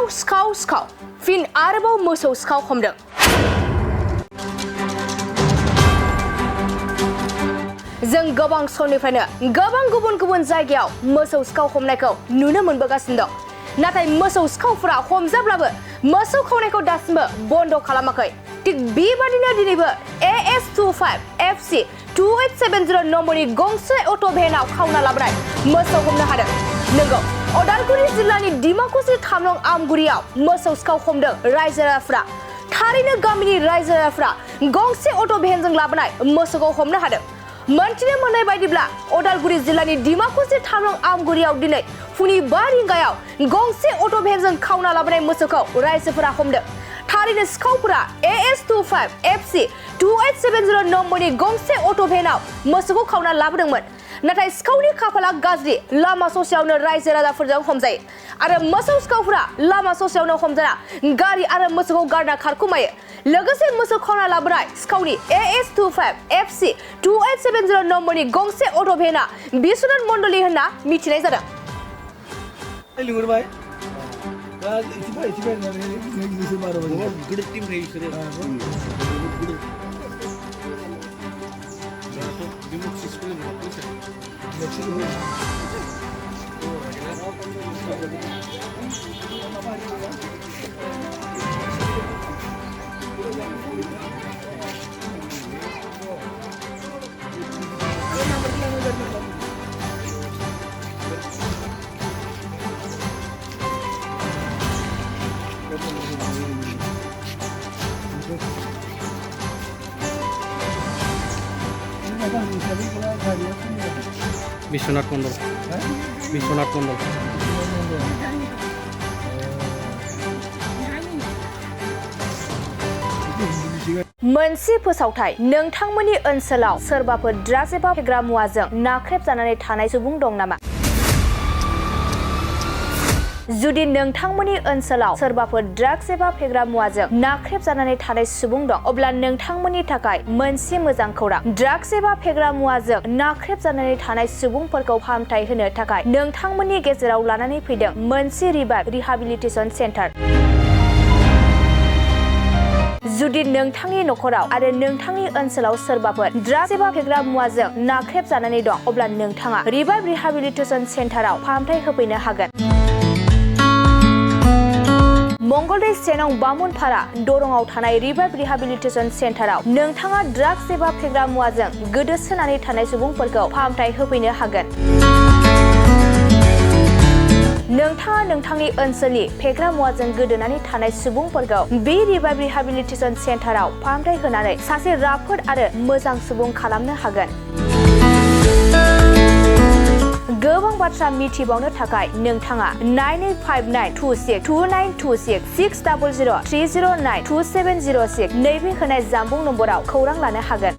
सिखाव फिन आरोबाव मोसौ सिखाव हमदों। जों गोबां समनिफ्रायनो गोबां गुबुन जायगायाव मोसौ सिखाव हमनायखौ नुनो मोनबोगासिनो दं। नाथाय मोसौ सिखावफोरा हमजाब्लाबो मोसौ खावनायखौ दासिमबो बन्द खालामाखै। थिग बेबादिनो दिनैबो AS25FC2870 नम्बरनि गंसे अट' भेनाव खावना लाबोनाय मोसौ हमनो हादों। नंगौ, उदालगुरि जिल्लानि डिमाकुसि 3 नं आमगुरियाव मोसौ सिखाव हमदों रायजो राजाफ्रा। थारैनो गामिनि रायजो राजाफ्रा गंसे अट' भेनजों लाबोनाय मोसौखौ हमनो हादों। मोनथिनो मोननाय बायदिब्ला उदालगुरि जिल्लानि डिमाकुसि 3 नं आमगुरियाव दिनै फुंनि 5 रिंगायाव गंसे अट' भेनजों खावना लाबोनाय मोसौखौ रायजोफोरा हमदों। थारैनो सिखावफोरा AS25FC2870 नम्बरनि गंसे अट' भेनाव मोसौखौ खावना लाबोदोंमोन। नाथाय सिखावनि खाफाला गाज्रि, लामा ससेयावनो रायजो राजाफोरजों हमजायो आरो मोसौ सिखावफोरा लामा ससेयावनो हमजाना गारि आरो मोसौखौ गारना खारखुमायो। लोगोसे मोसौ खावना लाबोनाय सिखावनि AS25FC2870 नम्बरनि गंसे अट' भेना बिश्वनाथ मण्डलि होनना मिथिनाय जादों। বিশ্বনাথ মণ্ডল। বিশ্বনাথ মণ্ডল। मोनसे फोसावथाय, नोंथांमोननि ओनसोलाव सोरबाफोर ड्राग्स एबा फेग्रा मुवाजों नाख्रेबजानानै थानाय सुबुं दं नामा? जुदि नोंथांमोननि ओनसोलाव सोरबाफोर ड्राग्स एबा फेग्रा मुवाजों नाख्रेबजानानै थानाय सुबुं दं, अब्ला नोंथांमोननि थाखाय मोनसे मोजां खौरां। ड्राग्स एबा फेग्रा मुवाजों नाख्रेबजानानै थानाय सुबुंफोरखौ फाहामथाय होनो थाखाय नोंथांमोननि गेजेराव लानानै फैदों मोनसे रिभाइभ रिहाबिलिटेसन सेन्टार। जुदि नोंथांनि नखराव आरो नोंथांनि ओनसोलाव सोरबाफोर ड्राग्स एबा फेग्रा मुवाजों नाख्रेबजानानै दं, अब्ला नोंथाङा रिभाइभ रिहाबिलिटेसन सेन्टाराव फाहामथाय होफैनो हागोन। मंगलदै 1 नं बामुनपारा दरंआव थानाय रिभाइभ रिहाबिलिटेसन सेन्टाराव नोंथाङा ड्राग्स एबा फेग्रा मुवाजों गोदोसोनानै थानाय सुबुंफोरखौ फाहामथाय होफैनो हागोन। नोंथाङा नोंथांनि ओनसोलनि फेग्रा मुवाजों गोदोनानै थानाय सुबुंफोरखौ बे रिभाइभ रिहाबिलिटेसन सेन्टाराव फाहामथाय होनानै सासे राफोद आरो मोजां सुबुं खालामनो हागोन। गोबां बाथ्रा मिथिबावनो थाखाय नोंथाङा 9859262926 60030927006 नैबे होनाय जानबुं नम्बराव खौरां लानो हागोन।